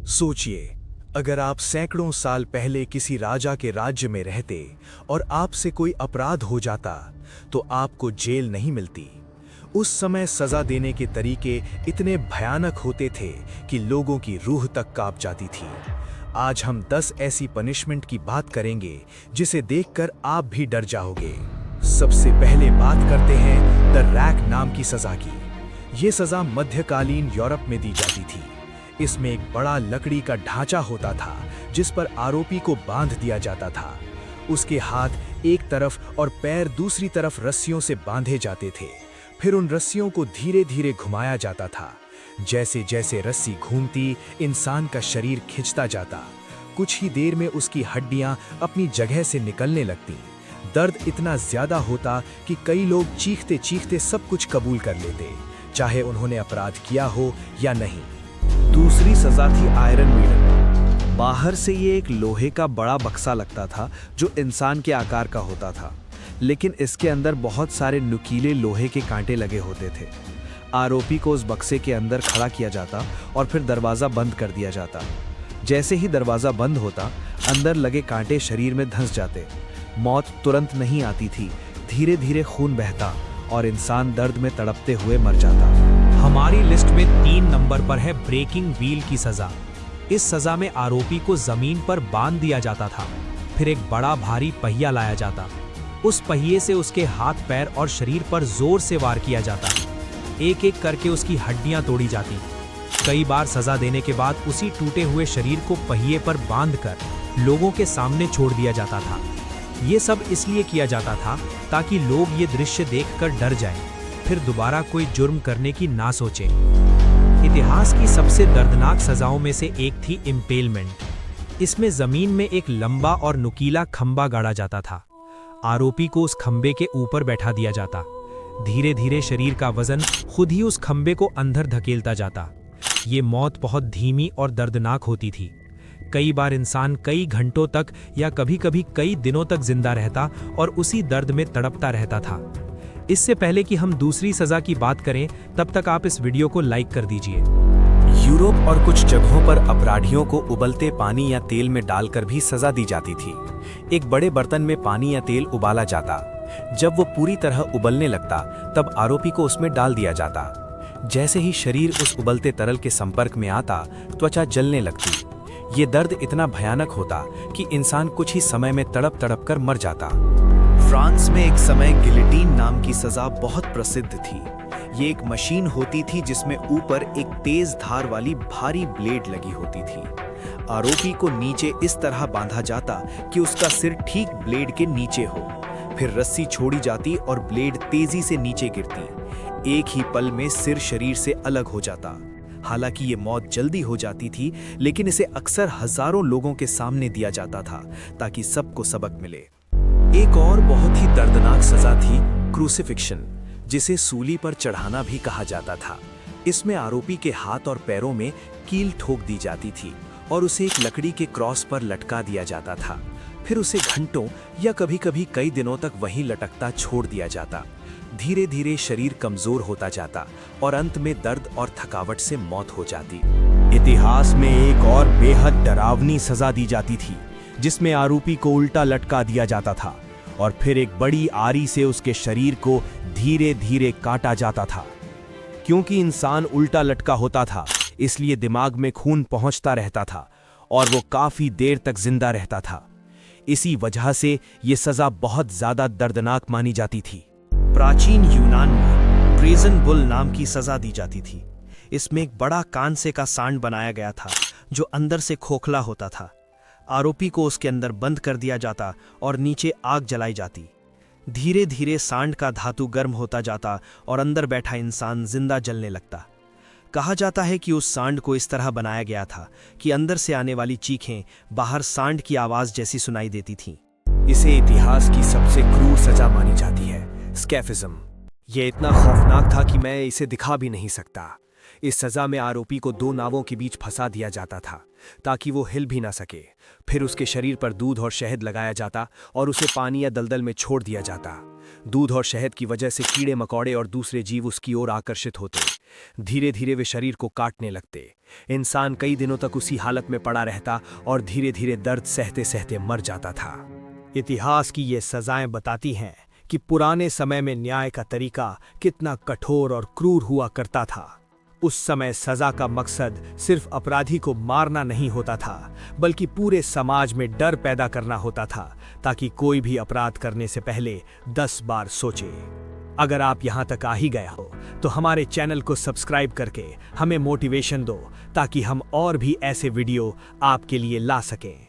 सोचिए, अगर आप सैकड़ों साल पहले किसी राजा के राज्य में रहते और आपसे कोई अपराध हो जाता, तो आपको जेल नहीं मिलती। उस समय सजा देने के तरीके इतने भयानक होते थे कि लोगों की रूह तक कांप जाती थी। आज हम 10 ऐसी पनिशमेंट की बात करेंगे जिसे देखकर आप भी डर जाओगे। सबसे पहले बात करते हैं द रैक नाम की सजा की। ये सजा मध्यकालीन यूरोप में दी जाती थी। इसमें एक बड़ा लकड़ी का ढांचा होता था जिस पर आरोपी को बांध दिया जाता था। उसके हाथ एक तरफ और पैर दूसरी तरफ रस्सियों से बांधे जाते थे। फिर उन रस्सियों को धीरे धीरे घुमाया जाता था। जैसे जैसे रस्सी घूमती, इंसान का शरीर खिंचता जाता। कुछ ही देर में उसकी हड्डियां अपनी जगह से निकलने लगती। दर्द इतना ज्यादा होता कि कई लोग चीखते चीखते सब कुछ कबूल कर लेते, चाहे उन्होंने अपराध किया हो या नहीं। दूसरी सजा थी आयरन मेडन। बाहर से ये एक लोहे का बड़ा बक्सा लगता था जो इंसान के आकार का होता था, लेकिन इसके अंदर बहुत सारे नुकीले लोहे के कांटे लगे होते थे। आरोपी को उस बक्से के अंदर खड़ा किया जाता और फिर दरवाज़ा बंद कर दिया जाता। जैसे ही दरवाज़ा बंद होता, अंदर लगे कांटे शरीर में धंस जाते। मौत तुरंत नहीं आती थी, धीरे धीरे खून बहता और इंसान दर्द में तड़पते हुए मर जाता। हमारी लिस्ट में 3 नंबर पर है ब्रेकिंग व्हील की सजा। इस सजा में आरोपी को जमीन पर बांध दिया जाता था। फिर एक बड़ा भारी पहिया लाया जाता। उस पहिए से उसके हाथ, पैर और शरीर पर जोर से वार किया जाता। एक एक करके उसकी हड्डियां तोड़ी जाती। कई बार सजा देने के बाद उसी टूटे हुए शरीर को पहिए पर बांधकर लोगों के सामने छोड़ दिया जाता था। ये सब इसलिए किया जाता था ताकि लोग ये दृश्य देखकर डर जाएं, फिर दोबारा कोई जुर्म करने की ना सोचें। इतिहास की सबसे दर्दनाक सजाओं में से एक थी इम्पेलमेंट। इसमें जमीन में एक लंबा और नुकीला खंबा गाड़ा जाता था। आरोपी को उस खंबे के ऊपर बैठा दिया जाता। धीरे धीरे शरीर का वजन खुद ही उस खंबे को अंदर धकेलता जाता। ये मौत बहुत धीमी और दर्दनाक होती थी। कई बार इंसान कई घंटों तक या कभी-कभी कई दिनों तक जिंदा रहता और उसी दर्द में तड़पता रहता था। इससे पहले कि हम दूसरी सजा की बात करें, तब तक आप इस वीडियो को लाइक कर दीजिए। यूरोप और कुछ जगहों पर अपराधियों को उबलते पानी या तेल में डालकर भी सजा दी जाती थी। एक बड़े बर्तन में पानी या तेल उबाला जाता। जब वो पूरी तरह उबलने लगता, तब आरोपी को उसमें डाल दिया जाता। जैसे ही शरीर उस उबलते तरल के संपर्क में आता, त्वचा जलने लगती। ये दर्द इतना भयानक होता कि इंसान कुछ ही समय में तड़प तड़प कर मर जाता। फ्रांस में एक समय गिलेटिन नाम की सजा बहुत प्रसिद्ध थी। ये एक मशीन होती थी जिसमें ऊपर एक तेज धार वाली भारी ब्लेड लगी होती थी। आरोपी को नीचे इस तरह बांधा जाता कि उसका सिर ठीक ब्लेड के नीचे हो। फिर रस्सी छोड़ी जाती और ब्लेड तेजी से नीचे गिरती। एक ही पल में सिर शरीर से अलग हो जाता। हालांकि ये मौत जल्दी हो जाती थी, लेकिन इसे अक्सर हजारों लोगों के सामने दिया जाता था ताकि सबको सबक मिले। एक और बहुत ही दर्दनाक सजा थी क्रूसिफिक्शन, जिसे सूली पर चढ़ाना भी कहा जाता था। इसमें आरोपी के हाथ और पैरों में कील ठोक दी जाती थी और उसे एक लकड़ी के क्रॉस पर लटका दिया जाता था। फिर उसे घंटों या कभी-कभी कई दिनों तक वहीं लटकता छोड़ दिया जाता। धीरे धीरे शरीर कमजोर होता जाता और अंत में दर्द और थकावट से मौत हो जाती। इतिहास में एक और बेहद डरावनी सजा दी जाती थी, जिसमें आरोपी को उल्टा लटका दिया जाता था और फिर एक बड़ी आरी से उसके शरीर को धीरे धीरे काटा जाता था। क्योंकि इंसान उल्टा लटका होता था, इसलिए दिमाग में खून पहुंचता रहता था और वो काफी देर तक जिंदा रहता था। इसी वजह से ये सजा बहुत ज्यादा दर्दनाक मानी जाती थी। प्राचीन यूनान में प्रिजन बुल नाम की सजा दी जाती थी। इसमें एक बड़ा कांसे का सांड बनाया गया था जो अंदर से खोखला होता था। आरोपी को उसके अंदर बंद कर दिया जाता और नीचे आग जलाई जाती। धीरे धीरे सांड का धातु गर्म होता जाता और अंदर बैठा इंसान जिंदा जलने लगता। कहा जाता है कि उस सांड को इस तरह बनाया गया था कि अंदर से आने वाली चीखें बाहर सांड की आवाज जैसी सुनाई देती थीं। इसे इतिहास की सबसे क्रूर सजा मानी जाती है, स्कैफिज्म। यह इतना खौफनाक था कि मैं इसे दिखा भी नहीं सकता। इस सजा में आरोपी को 2 नावों के बीच फंसा दिया जाता था ताकि वो हिल भी ना सके। फिर उसके शरीर पर दूध और शहद लगाया जाता और उसे पानी या दलदल में छोड़ दिया जाता। दूध और शहद की वजह से कीड़े मकोड़े और दूसरे जीव उसकी ओर आकर्षित होते। धीरे धीरे वे शरीर को काटने लगते। इंसान कई दिनों तक उसी हालत में पड़ा रहता और धीरे धीरे दर्द सहते सहते मर जाता था। इतिहास की ये सजाएं बताती हैं कि पुराने समय में न्याय का तरीका कितना कठोर और क्रूर हुआ करता था। उस समय सजा का मकसद सिर्फ अपराधी को मारना नहीं होता था, बल्कि पूरे समाज में डर पैदा करना होता था, ताकि कोई भी अपराध करने से पहले 10 बार सोचे। अगर आप यहाँ तक आ ही गए हो तो हमारे चैनल को सब्सक्राइब करके हमें मोटिवेशन दो, ताकि हम और भी ऐसे वीडियो आपके लिए ला सकें।